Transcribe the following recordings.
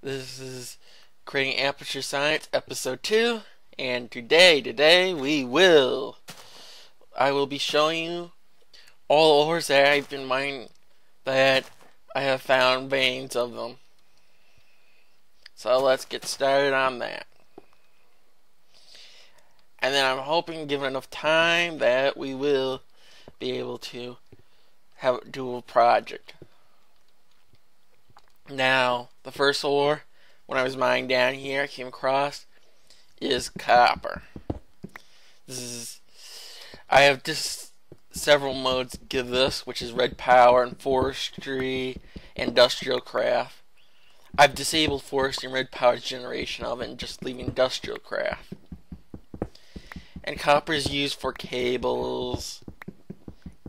This is Creating Aperture Science, Episode 2, and today I will be showing you all ores that I've been mining, that I have found veins of them. So let's get started on that. And then I'm hoping, given enough time, that we will be able to do a project. Now, the first ore, when I was mining down here, I came across is copper. I have just several modes to give this, which is red power and forestry, industrial craft. I've disabled forestry and red power generation of it and just leaving industrial craft. And copper is used for cables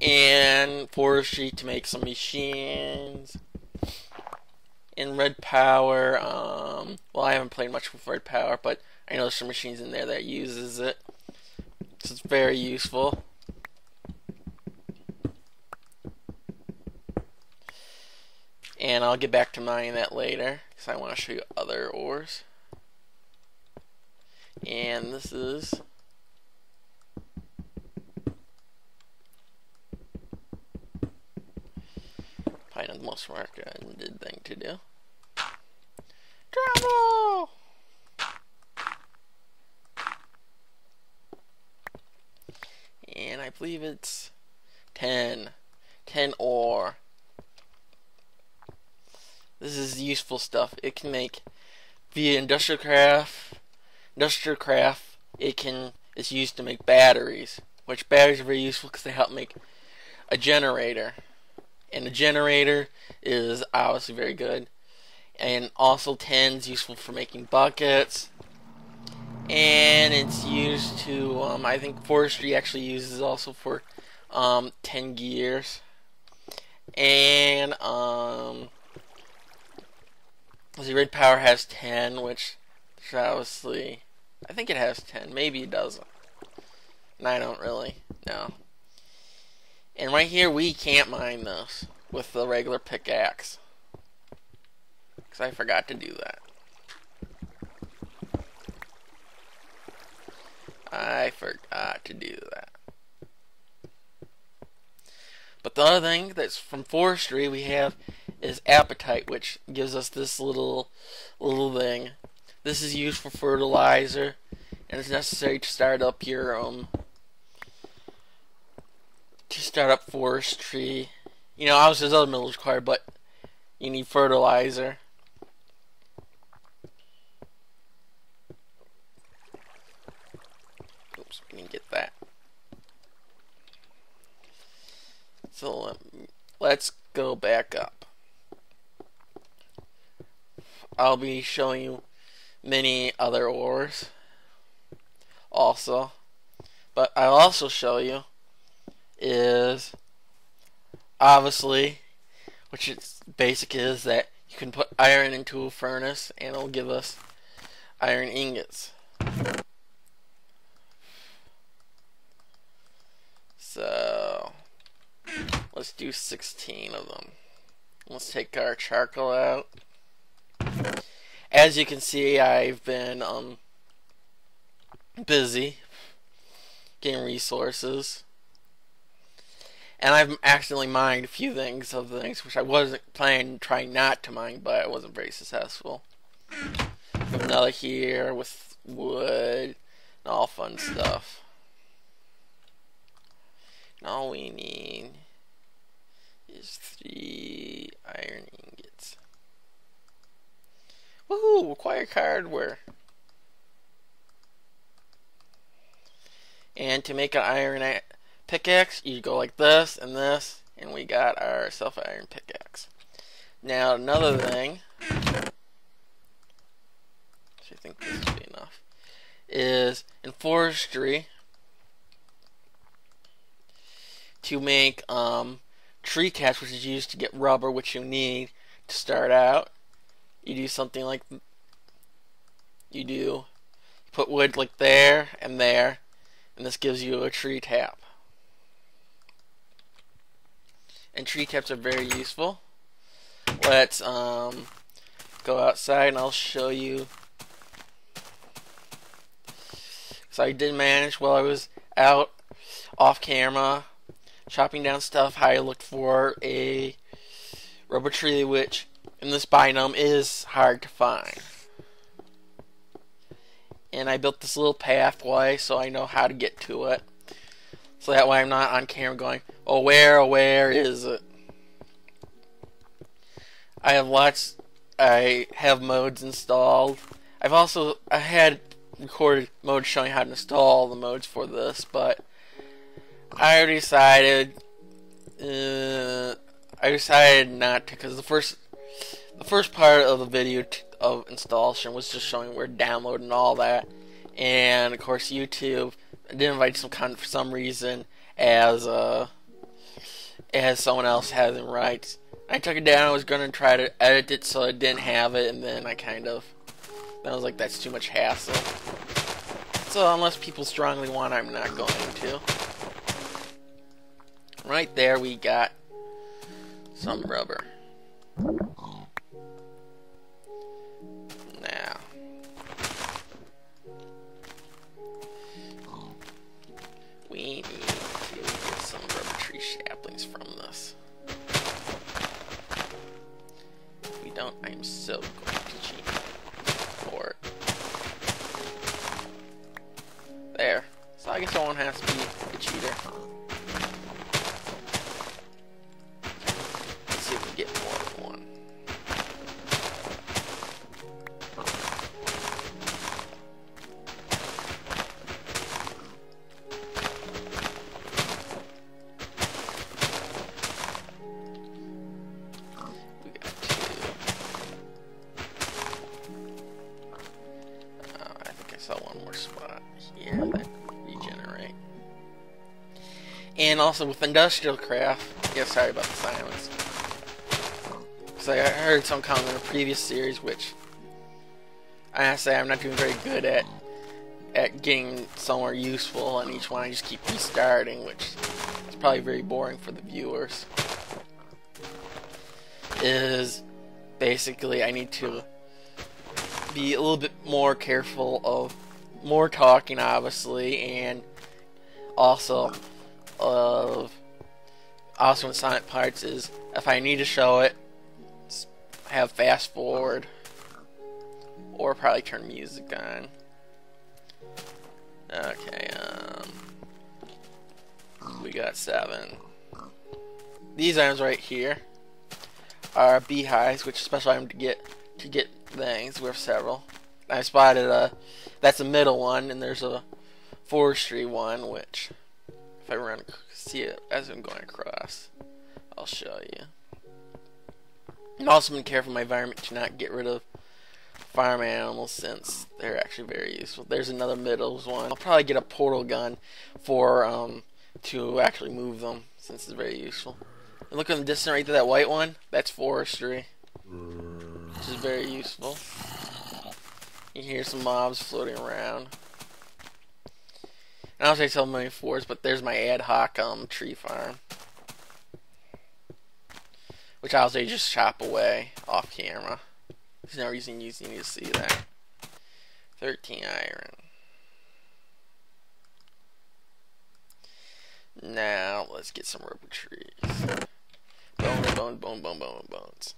and forestry to make some machines. In red power, well, I haven't played much with red power, but I know there's some machines in there that uses it, so it's very useful. And I'll get back to mining that later, because I want to show you other ores. And this is probably not the most recommended thing to do. Travel! And I believe it's 10 ore. This is useful stuff. It can make via industrial craft. It's used to make batteries, which batteries are very useful because they help make a generator. And a generator is obviously very good. And also tin is useful for making buckets. And it's used to, I think forestry actually uses also for 10 gears. And let's see, red power has 10, which obviously, I think it has 10. Maybe it doesn't. And I don't really know. And right here, we can't mine this with the regular pickaxe, because I forgot to do that. But the other thing that's from forestry we have is Apeture, which gives us this little thing. This is used for fertilizer, and it's necessary to start up your forestry. You know, obviously there's other minerals required, but you need fertilizer. Oops, we didn't get that. So let's go back up. I'll be showing you many other ores also, but I'll also show you is obviously, which is basic, is that you can put iron into a furnace and it'll give us iron ingots. So let's do 16 of them. Let's take our charcoal out. As you can see, I've been busy getting resources, and I've accidentally mined a few things which I wasn't trying not to mine, but I wasn't very successful. We have another here with wood and all fun stuff. And all we need is 3 iron ingots. Woohoo! Acquire hardware. And to make an iron pickaxe, you go like this, and we got ourselves an iron pickaxe. Now another thing, which I think this will be enough, is in forestry to make tree caps, which is used to get rubber, which you need to start out. You do something like you put wood like there, and this gives you a tree tap. And tree taps are very useful. Let's go outside and I'll show you. So I did manage while I was out off camera chopping down stuff. I looked for a rubber tree, which in this biome is hard to find. And I built this little pathway so I know how to get to it. So that way I'm not on camera going, oh where is it? I have modes installed. I had recorded modes showing how to install the modes for this, but I already decided not to, because the first part of the video of installation was just showing where to download and all that, and of course YouTube didn't invite some content for some reason as someone else has in rights. I took it down. I was gonna try to edit it so I didn't have it, and then I was like, that's too much hassle. So unless people strongly want, I'm not going to. Right there we got some rubber. Now, we need to get some rubber tree saplings from this. If we don't, I'm so going to cheat for it. There. So I guess someone has to be a cheater. Let's see if we get more than one. We got two. I think I saw one more spot here that regenerate. And also with industrial craft, yeah, sorry about the silence. Because I heard some comment in a previous series, which I have to say I'm not doing very good at getting somewhere useful on each one. I just keep restarting, which is probably very boring for the viewers. Is basically I need to be a little bit more careful of more talking, obviously, and also in silent parts is if I need to show it, have fast forward or probably turn music on. Okay, we got 7. These items right here are beehives, which is a special item to get things. We have several. I spotted that's a middle one, and there's a forestry one, which if I see it as I'm going across, I'll show you. I've also been careful in my environment to not get rid of farm animals since they're actually very useful. There's another middles one. I'll probably get a portal gun for to actually move them since it's very useful. And look at the distance right to that white one. That's forestry, which is very useful. You hear some mobs floating around. And I don't say so many forests, but there's my ad hoc tree farm, which I'll say just chop away off camera. There's no reason you need to see that. 13 iron. Now let's get some rubber trees. Bones.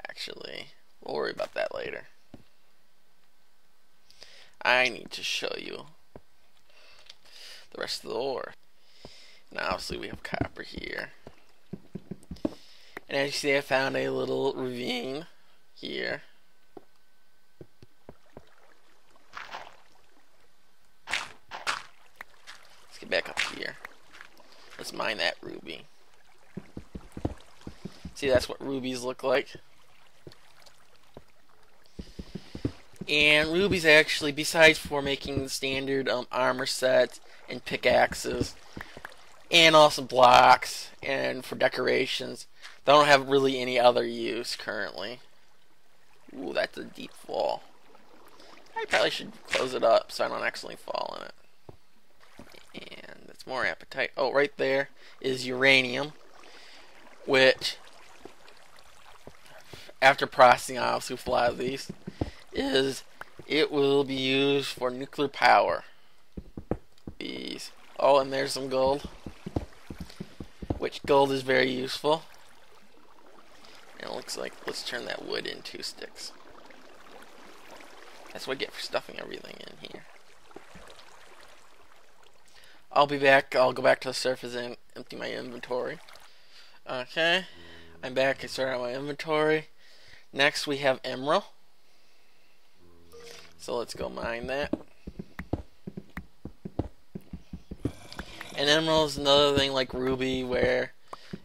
Actually, we'll worry about that later. I need to show you the rest of the ore. Now obviously we have copper here. And as you see, I found a little ravine here. Let's get back up here. Let's mine that ruby. See, that's what rubies look like. And rubies actually, besides for making the standard armor sets and pickaxes, and also blocks, and for decorations, they don't have really any other use currently. Ooh, that's a deep fall. I probably should close it up so I don't accidentally fall in it. And that's more apatite. Oh, right there is uranium, which, after processing obviously with a lot of these, is it will be used for nuclear power. These. Oh, and there's some gold, which gold is very useful. And it looks like, let's turn that wood into sticks. That's what I get for stuffing everything in here. I'll be back. I'll go back to the surface and empty my inventory. Okay, I'm back. I started on my inventory. Next we have emerald. So let's go mine that. And emerald is another thing like ruby, where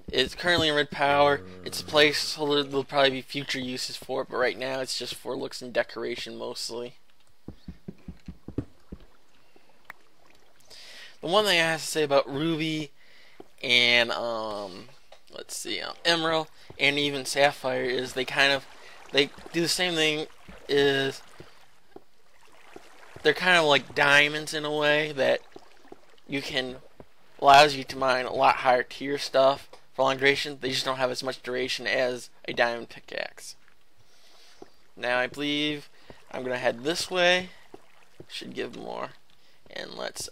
it's currently in red power. It's a placeholder. There'll probably be future uses for it, but right now it's just for looks and decoration mostly. The one thing I have to say about ruby and let's see, emerald and even sapphire is they do the same thing. Is they're kind of like diamonds in a way that allows you to mine a lot higher tier stuff for long duration. They just don't have as much duration as a diamond pickaxe. Now I believe I'm gonna head this way. Should give more. And let's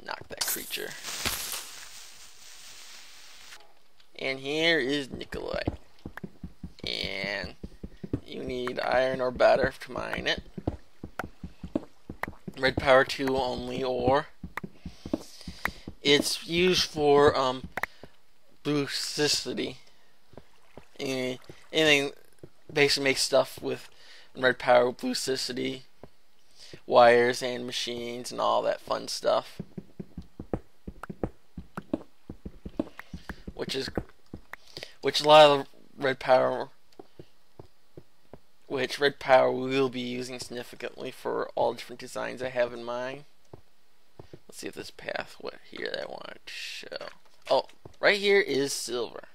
knock that creature. And here is Nikolite. And you need iron or better to mine it. Red power 2 only, or it's used for boosticity. Anything basically makes stuff with red power boosticity, wires and machines and all that fun stuff. Which a lot of red power will be using significantly for all different designs I have in mind. Let's see if this path, what here that I wanted to show. Oh, right here is silver.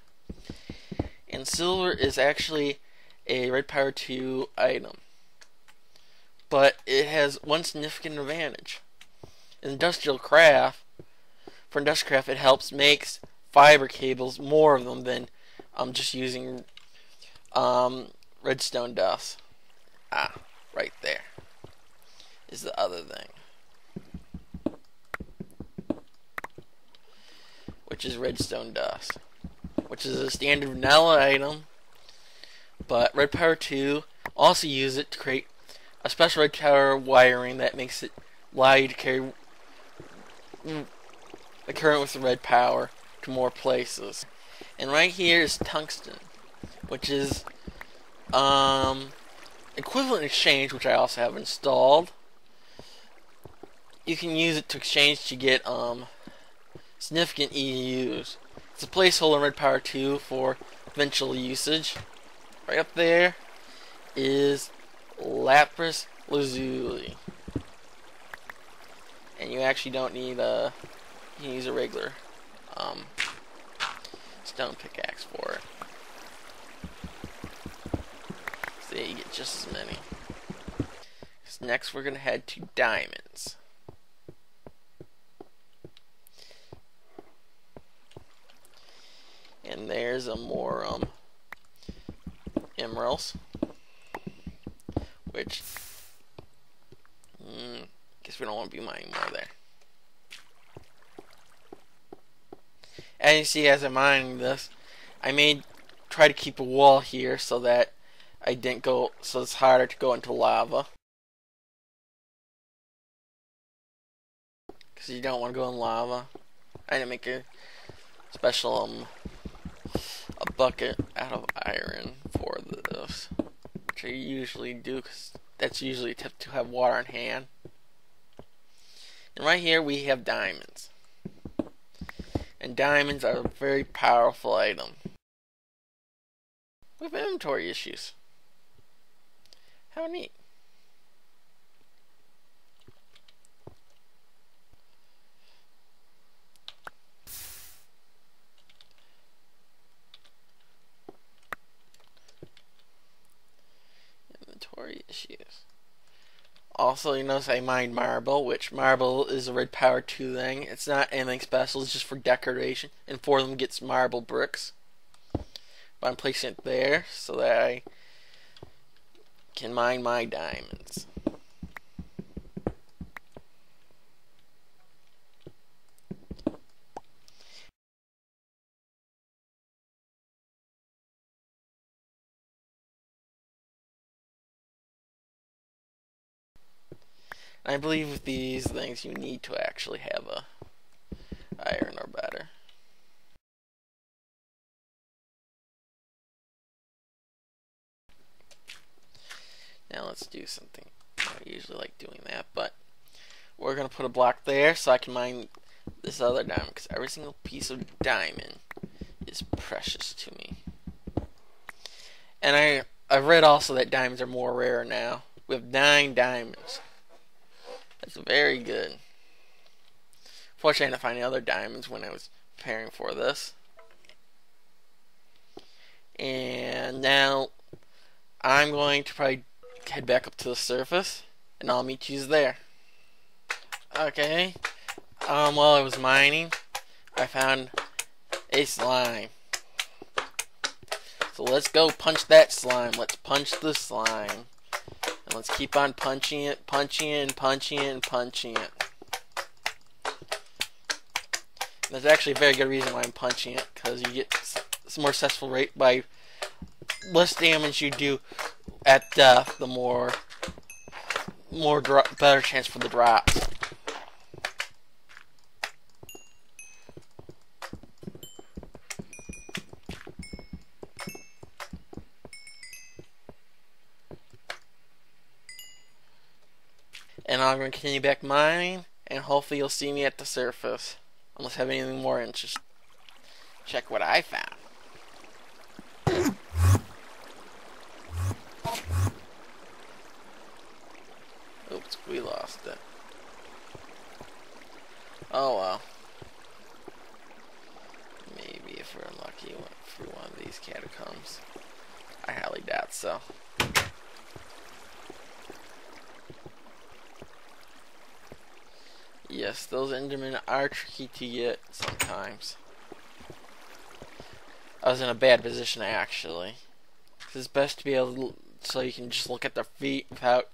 And silver is actually a red power 2 item. But it has one significant advantage. For industrial craft, it helps makes fiber cables, more of them than just using redstone dust. Right there is the other thing, which is redstone dust, which is a standard vanilla item, but red power 2 also use it to create a special red power wiring that makes it allow you to carry the current with the red power to more places. And right here is tungsten, which is equivalent exchange, which I also have installed. You can use it to exchange to get significant EUs. It's a placeholder in red power 2 for eventual usage. Right up there is lapis lazuli, and you actually don't need you can use a regular stone pickaxe for it. So yeah, you get just as many. So next we're gonna head to diamonds. And there's a more emeralds, which guess we don't want to be mining more there. As you see, as I'm mining this, I try to keep a wall here so that so it's harder to go into lava, because you don't want to go in lava. I didn't make a special a bucket out of iron for this, which I usually do because that's usually a tip to have water on hand. And right here we have diamonds. And diamonds are a very powerful item. We have inventory issues. How neat. Inventory issues. Also, you notice I mined marble, which marble is a red power 2 thing. It's not anything special, it's just for decoration. And 4 of them gets marble bricks. But I'm placing it there so that I can mine my diamonds. I believe with these things you need to actually have a iron or better. Now let's do something. I usually like doing that, but we're going to put a block there so I can mine this other diamond, because every single piece of diamond is precious to me. And I've read also that diamonds are more rare now. We have 9 diamonds. That's very good. Fortunately, I didn't find any other diamonds when I was preparing for this. And now I'm going to probably head back up to the surface, and I'll meet you there. Okay. While I was mining, I found a slime. So let's go punch that slime. Let's punch the slime. And let's keep on punching it, punching it, and punching it, and punching it. And there's actually a very good reason why I'm punching it, because you get some more successful rate by less damage you do at death, the better chance for the drops. And I'm going to continue back mining, and hopefully you'll see me at the surface. Unless I have anything more interesting. Check what I found. Oops, we lost it. Oh well. Maybe if we're unlucky, we went through one of these catacombs. I highly doubt so. Yes, those Endermen are tricky to get sometimes. I was in a bad position actually. It's best to be able to, so you can just look at their feet without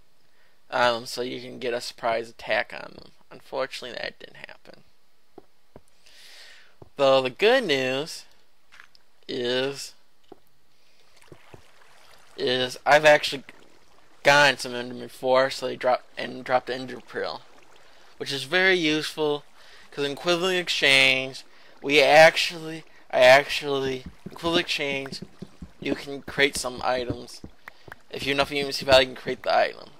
so you can get a surprise attack on them. Unfortunately, that didn't happen. Though the good news is I've actually gotten some Endermen before, so they dropped the Ender Pearl, which is very useful because in equivalent exchange, equivalent exchange, you can create some items. If you have enough UMC value, you can create the item.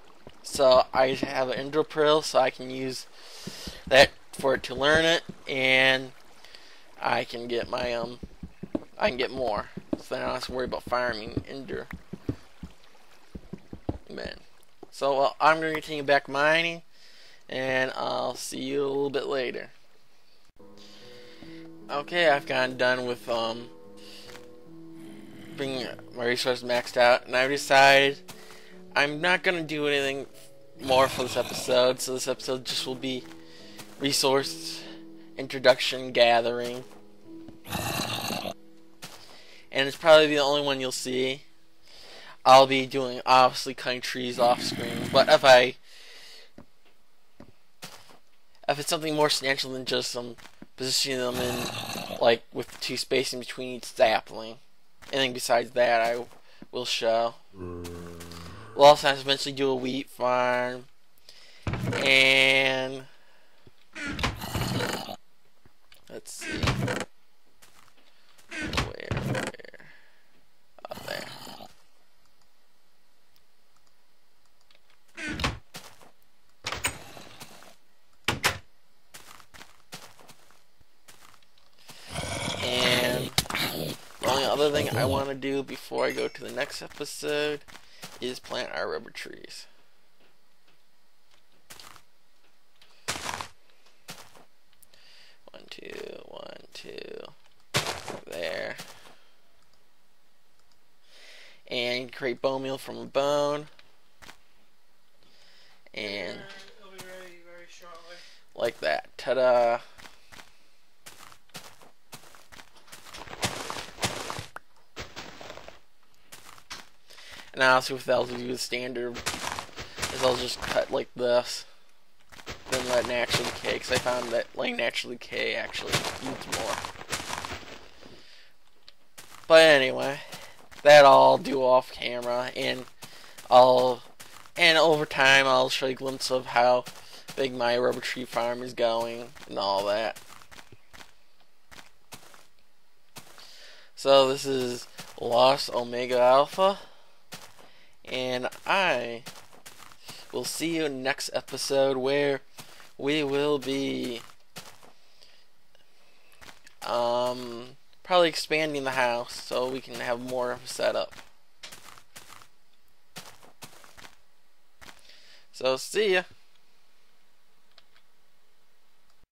So I have an Ender Pearl, so I can use that for it to learn it, and I can get my I can get more. So then I don't have to worry about farming Ender Men. So I'm going to continue back mining, and I'll see you a little bit later. Okay, I've gotten done with bringing my resources maxed out, and I've decided I'm not going to do anything more for this episode, so this episode just will be resource introduction gathering. And it's probably the only one you'll see. I'll be doing, obviously, cutting trees off screen, but if it's something more substantial than just positioning them in, like, with 2 spacing between each sapling, anything besides that I will show. We'll also have to eventually do a wheat farm, and let's see, where, oh, there. And the only other thing I want to do before I go to the next episode is plant our rubber trees. One, two, there. And create bone meal from a bone. And it'll be ready very shortly. Like that. Ta-da! And honestly, with I'll do the standard is I'll just cut like this, then let naturally decay, because I found that letting naturally decay actually yields more. But anyway, that I'll do off camera, and over time I'll show you a glimpse of how big my rubber tree farm is going and all that. So this is Lost Omega Alpha, and I will see you in the next episode, where we will be probably expanding the house so we can have more of a setup. So see ya.